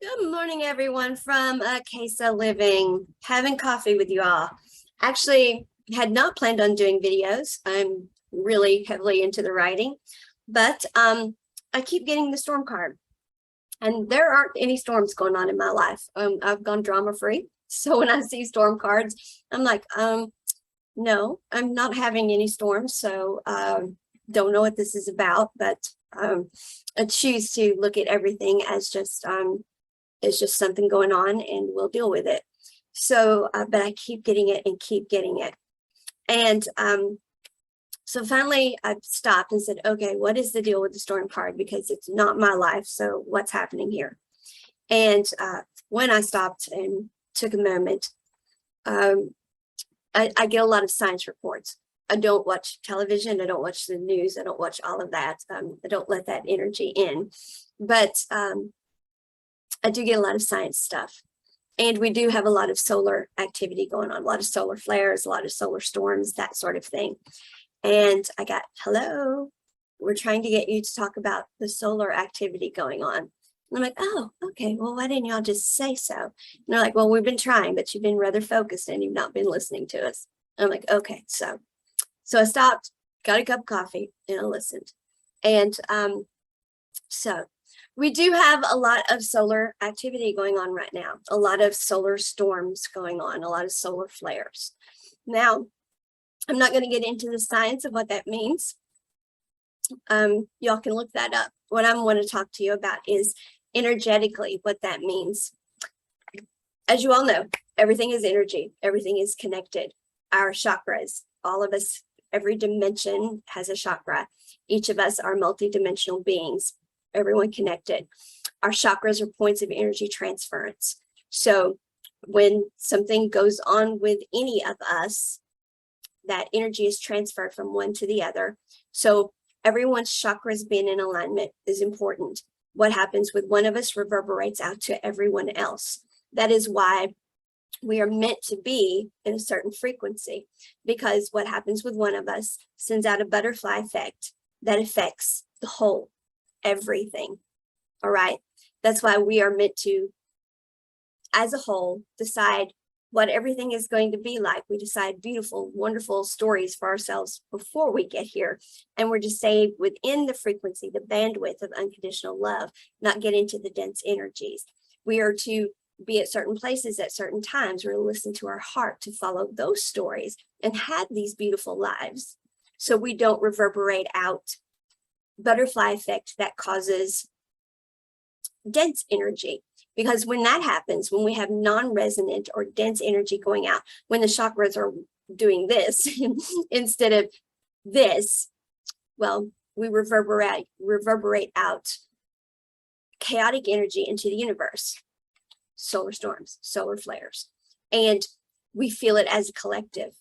Good morning, everyone, from Casa Living. Having coffee with you all. Actually, had not planned on doing videos. I'm really heavily into the writing, but I keep getting the storm card, and there aren't any storms going on in my life. I've gone drama free, so when I see storm cards, I'm like, no, I'm not having any storms. So don't know what this is about, but I choose to look at everything as just it's just something going on and we'll deal with it. So, but I keep getting it and keep getting it. And so finally I stopped and said, okay, what is the deal with the storm card? Because it's not my life. So what's happening here? And when I stopped and took a moment, I get a lot of science reports. I don't watch television. I don't watch the news. I don't watch all of that. I don't let that energy in. But I do get a lot of science stuff. And we do have a lot of solar activity going on, a lot of solar flares, a lot of solar storms, that sort of thing. And I got, hello, we're trying to get you to talk about the solar activity going on. And I'm like, oh, okay, well, why didn't y'all just say so? And they're like, well, we've been trying, but you've been rather focused and you've not been listening to us. And I'm like, okay, so I stopped, got a cup of coffee, and I listened. And so we do have a lot of solar activity going on right now, a lot of solar storms going on, a lot of solar flares. Now, I'm not going to get into the science of what that means. Y'all can look that up. What I want to talk to you about is energetically what that means. As you all know, everything is energy. Everything is connected. Our chakras, all of us, every dimension has a chakra. Each of us are multidimensional beings. Everyone connected. Our chakras are points of energy transference. So when something goes on with any of us, that energy is transferred from one to the other. So everyone's chakras being in alignment is important. What happens with one of us reverberates out to everyone else. That is why we are meant to be in a certain frequency, because what happens with one of us sends out a butterfly effect that affects the whole. Everything. All right. That's why we are meant to, as a whole, decide what everything is going to be like. We decide beautiful, wonderful stories for ourselves before we get here. And we're to stay within the frequency, the bandwidth of unconditional love, not get into the dense energies. We are to be at certain places at certain times. We're to listen to our heart to follow those stories and have these beautiful lives. So we don't reverberate out butterfly effect that causes dense energy. Because when that happens, when we have non-resonant or dense energy going out, when the chakras are doing this instead of this, well, we reverberate out chaotic energy into the universe, solar storms, solar flares, and we feel it as a collective.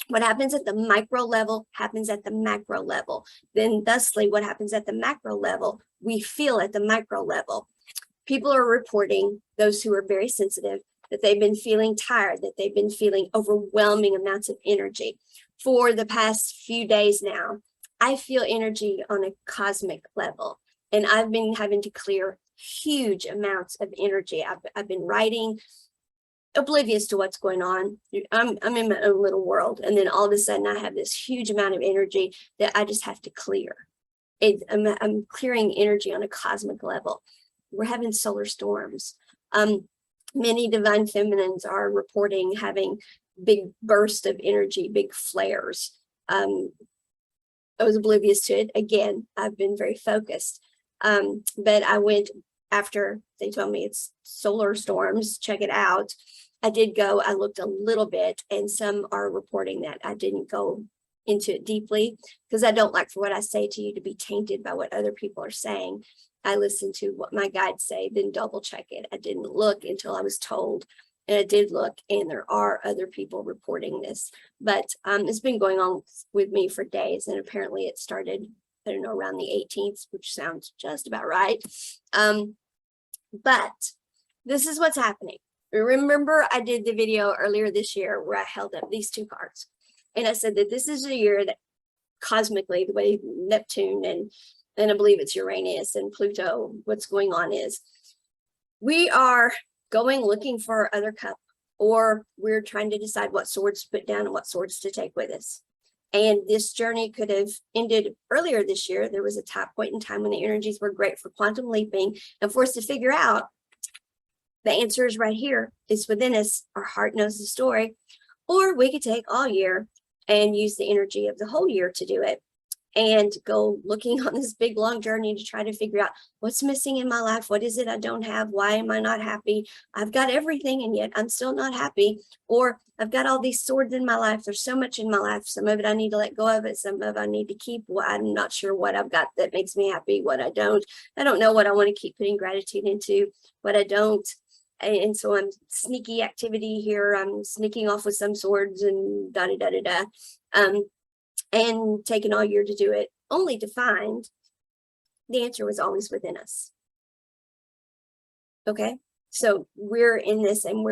What happens at the micro level happens at the macro level. Then thusly, what happens at the macro level, we feel at the micro level. People are reporting, those who are very sensitive, that they've been feeling tired, that they've been feeling overwhelming amounts of energy. For the past few days now, I feel energy on a cosmic level, and I've been having to clear huge amounts of energy. I've been writing, oblivious to what's going on. I'm in my own little world, and then all of a sudden I have this huge amount of energy that I just have to clear. I'm clearing energy on a cosmic level. We're having solar storms. Many divine feminines are reporting having big bursts of energy, big flares. I was oblivious to it. Again, I've been very focused. But I went after they told me it's solar storms, check it out. I did go, I looked a little bit, and some are reporting that I didn't go into it deeply because I don't like for what I say to you to be tainted by what other people are saying. I listen to what my guides say, then double check it. I didn't look until I was told, and I did look, and there are other people reporting this. But it's been going on with me for days, and apparently it started, I don't know, around the 18th, which sounds just about right. But this is what's happening. Remember, I did the video earlier this year where I held up these two cards, and I said that this is a year that cosmically, the way Neptune and I believe it's Uranus and Pluto, what's going on is we are going looking for other cup, or we're trying to decide what swords to put down and what swords to take with us. And this journey could have ended earlier this year. There was a point in time when the energies were great for quantum leaping and for us to figure out the answer is right here. It's within us. Our heart knows the story. Or we could take all year and use the energy of the whole year to do it and go looking on this big long journey to try to figure out what's missing in my life. What is it I don't have? Why am I not happy? I've got everything and yet I'm still not happy. Or I've got all these swords in my life. There's so much in my life. Some of it I need to let go of it. Some of it I need to keep. Well, I'm not sure what I've got that makes me happy, what I don't. I don't know what I want to keep putting gratitude into, what I don't. And so I'm sneaky activity here. I'm sneaking off with some swords and da-da-da-da-da. And taken all year to do it, only to find the answer was always within us. Okay, so we're in this and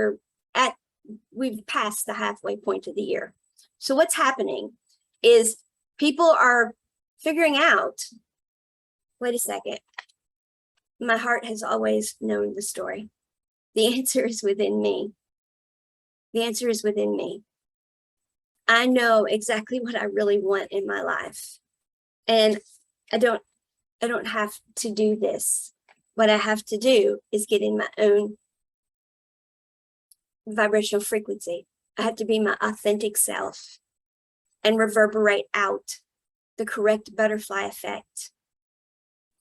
we've passed the halfway point of the year. So what's happening is people are figuring out, wait a second, my heart has always known the story. The answer is within me. The answer is within me. I know exactly what I really want in my life. And I don't have to do this. What I have to do is get in my own vibrational frequency. I have to be my authentic self and reverberate out the correct butterfly effect.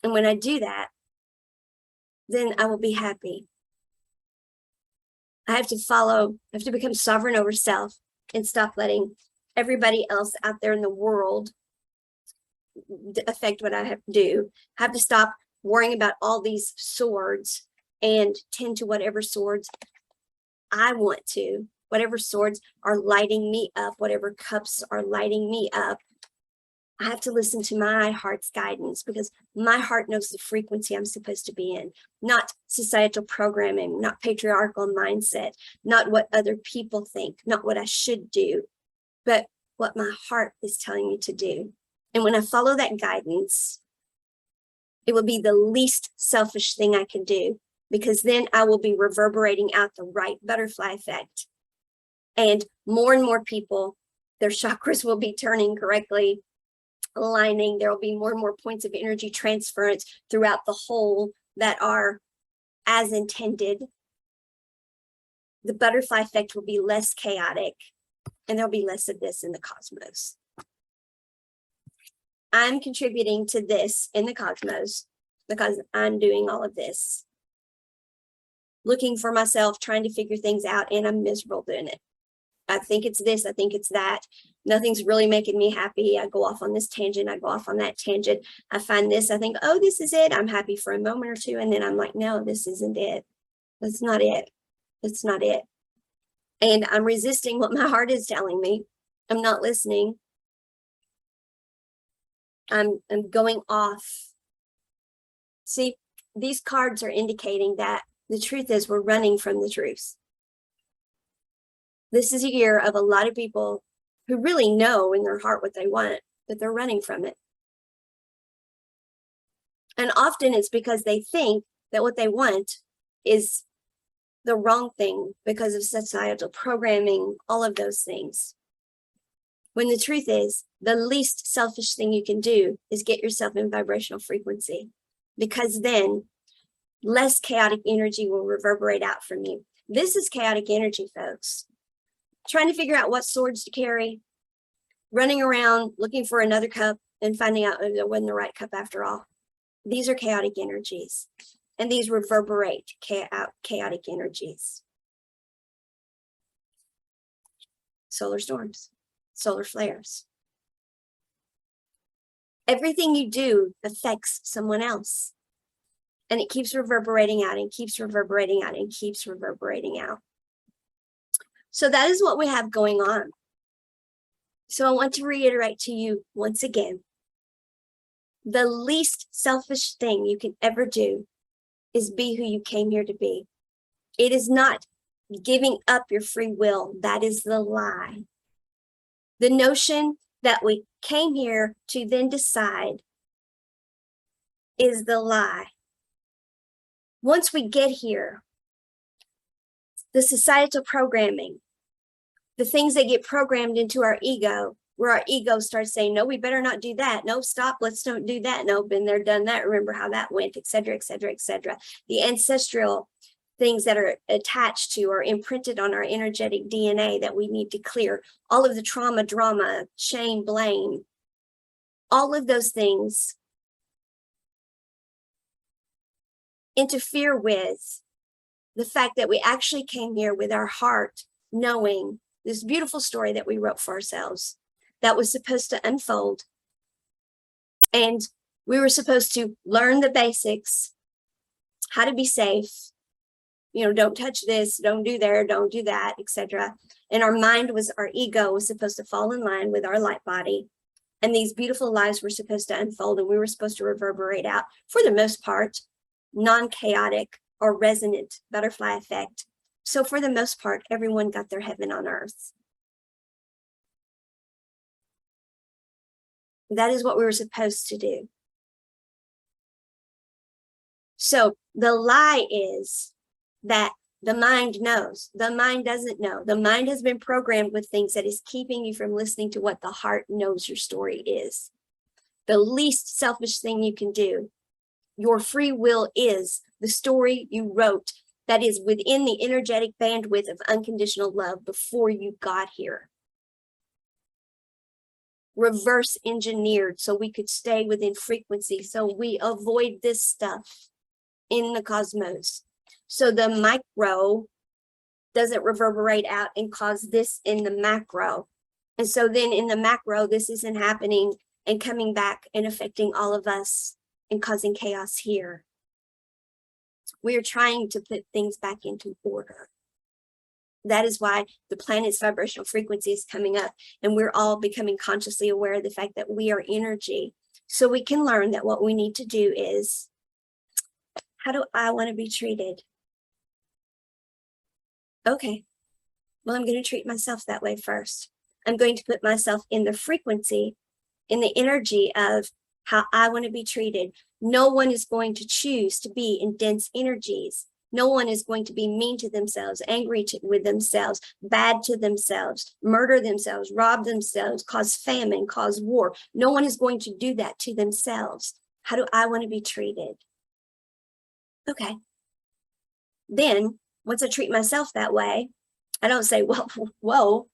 And when I do that, then I will be happy. I have to become sovereign over self and stop letting everybody else out there in the world affect what I have to do. I have to stop worrying about all these swords and tend to whatever swords I want to, whatever swords are lighting me up, whatever cups are lighting me up. I have to listen to my heart's guidance because my heart knows the frequency I'm supposed to be in, not societal programming, not patriarchal mindset, not what other people think, not what I should do, but what my heart is telling me to do. And when I follow that guidance, it will be the least selfish thing I can do, because then I will be reverberating out the right butterfly effect. And more people, their chakras will be turning correctly, aligning. There will be more and more points of energy transference throughout the whole that are as intended. The butterfly effect will be less chaotic, and there'll be less of this in the cosmos. I'm contributing to this in the cosmos because I'm doing all of this, looking for myself, trying to figure things out, and I'm miserable doing it. I think it's this, I think it's that. Nothing's really making me happy. I go off on this tangent, I go off on that tangent. I find this, I think, oh, this is it. I'm happy for a moment or two, and then I'm like, no, this isn't it. That's not it. That's not it. And I'm resisting what my heart is telling me. I'm not listening. I'm going off. See, these cards are indicating that the truth is we're running from the truth. This is a year of a lot of people who really know in their heart what they want, but they're running from it. And often it's because they think that what they want is the wrong thing because of societal programming, all of those things. When the truth is, the least selfish thing you can do is get yourself in vibrational frequency, because then less chaotic energy will reverberate out from you. This is chaotic energy, folks. Trying to figure out what swords to carry, running around looking for another cup and finding out it wasn't the right cup after all. These are chaotic energies, and these reverberate chaotic energies. Solar storms, solar flares. Everything you do affects someone else, and it keeps reverberating out and keeps reverberating out and keeps reverberating out. So that is what we have going on. So I want to reiterate to you once again, the least selfish thing you can ever do is be who you came here to be. It is not giving up your free will. That is the lie. The notion that we came here to then decide is the lie. once we get here, the societal programming, the things that get programmed into our ego, where our ego starts saying, no, we better not do that. No, stop, let's don't do that. No, been there, done that. Remember how that went, et cetera, et cetera, et cetera. The ancestral things that are attached to or imprinted on our energetic DNA that we need to clear, all of the trauma, drama, shame, blame, all of those things interfere with the fact that we actually came here with our heart knowing this beautiful story that we wrote for ourselves that was supposed to unfold. And we were supposed to learn the basics, how to be safe, don't touch this, don't do there, don't do that, etc. And our ego was supposed to fall in line with our light body. And these beautiful lives were supposed to unfold, and we were supposed to reverberate out, for the most part, non-chaotic or resonant butterfly effect. So for the most part, everyone got their heaven on earth. That is what we were supposed to do. So the lie is that the mind knows. The mind doesn't know. The mind has been programmed with things that is keeping you from listening to what the heart knows your story is. The least selfish thing you can do. Your free will is the story you wrote that is within the energetic bandwidth of unconditional love before you got here. Reverse engineered so we could stay within frequency, so we avoid this stuff in the cosmos. So the micro doesn't reverberate out and cause this in the macro. And so then in the macro, this isn't happening and coming back and affecting all of us and causing chaos here. We're trying to put things back into order. That is why the planet's vibrational frequency is coming up, and we're all becoming consciously aware of the fact that we are energy. So we can learn that what we need to do is, how do I want to be treated? Okay, well, I'm going to treat myself that way first. I'm going to put myself in the frequency, in the energy of how I want to be treated. No one is going to choose to be in dense energies. No one is going to be mean to themselves, angry with themselves, bad to themselves, murder themselves, rob themselves, cause famine, cause war. No one is going to do that to themselves. How do I want to be treated? Okay. Then, once I treat myself that way, I don't say, well, whoa,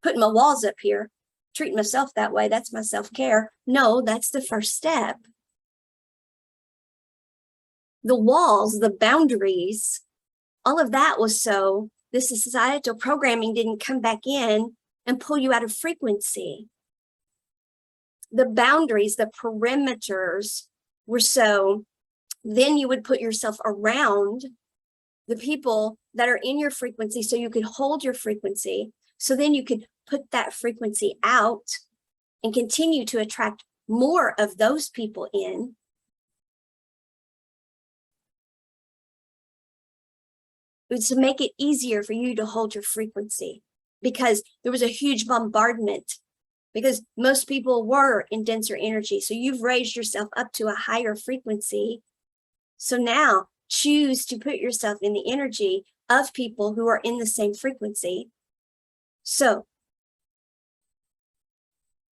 putting my walls up here, treating myself that way, that's my self-care. No, that's the first step. The walls, the boundaries, all of that was so this societal programming didn't come back in and pull you out of frequency. The boundaries, the perimeters were so then you would put yourself around the people that are in your frequency so you could hold your frequency. So then you could put that frequency out and continue to attract more of those people in. It was to make it easier for you to hold your frequency, because there was a huge bombardment, because most people were in denser energy. So you've raised yourself up to a higher frequency. So now choose to put yourself in the energy of people who are in the same frequency. So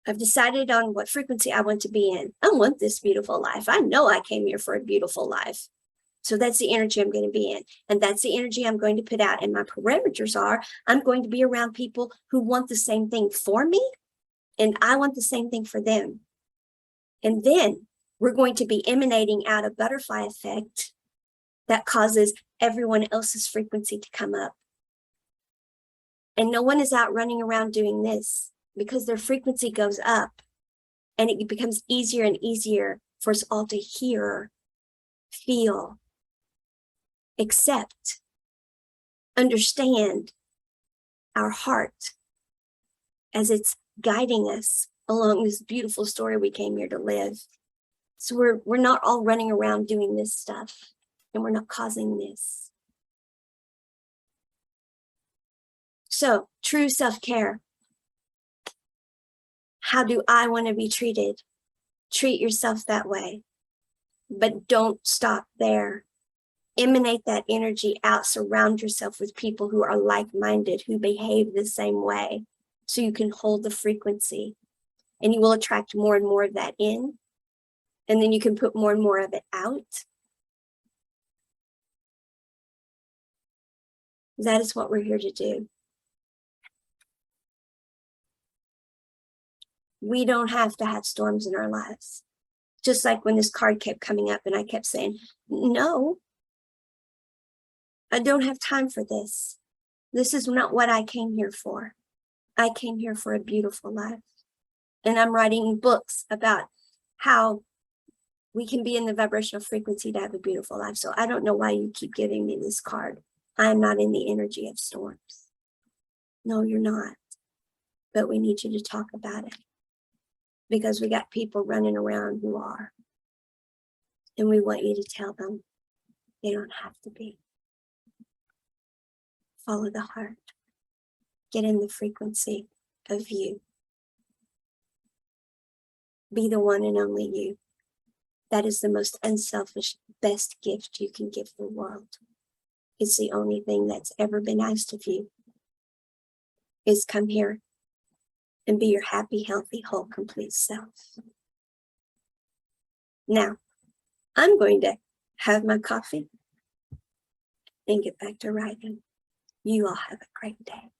I've decided on what frequency I want to be in. I want this beautiful life. I know I came here for a beautiful life. So that's the energy I'm going to be in. And that's the energy I'm going to put out. And my parameters are, I'm going to be around people who want the same thing for me, and I want the same thing for them. And then we're going to be emanating out a butterfly effect that causes everyone else's frequency to come up. And no one is out running around doing this, because their frequency goes up, and it becomes easier and easier for us all to hear, feel, accept, understand our heart as it's guiding us along this beautiful story we came here to live. So we're not all running around doing this stuff, and we're not causing this. So true self-care. How do I want to be treated? Treat yourself that way. But don't stop there. Emanate that energy out. Surround yourself with people who are like-minded, who behave the same way, so you can hold the frequency, and you will attract more and more of that in, and then you can put more and more of it out. That is what we're here to do. We don't have to have storms in our lives. Just like when this card kept coming up and I kept saying, no, I don't have time for this. This is not what I came here for. I came here for a beautiful life. And I'm writing books about how we can be in the vibrational frequency to have a beautiful life. So I don't know why you keep giving me this card. I'm not in the energy of storms. No, you're not. But we need you to talk about it, because we got people running around who are. And we want you to tell them they don't have to be. Follow the heart. Get in the frequency of you. Be the one and only you. That is the most unselfish, best gift you can give the world. It's the only thing that's ever been asked of you, is come here and be your happy, healthy, whole, complete self. Now, I'm going to have my coffee and get back to writing. You all have a great day.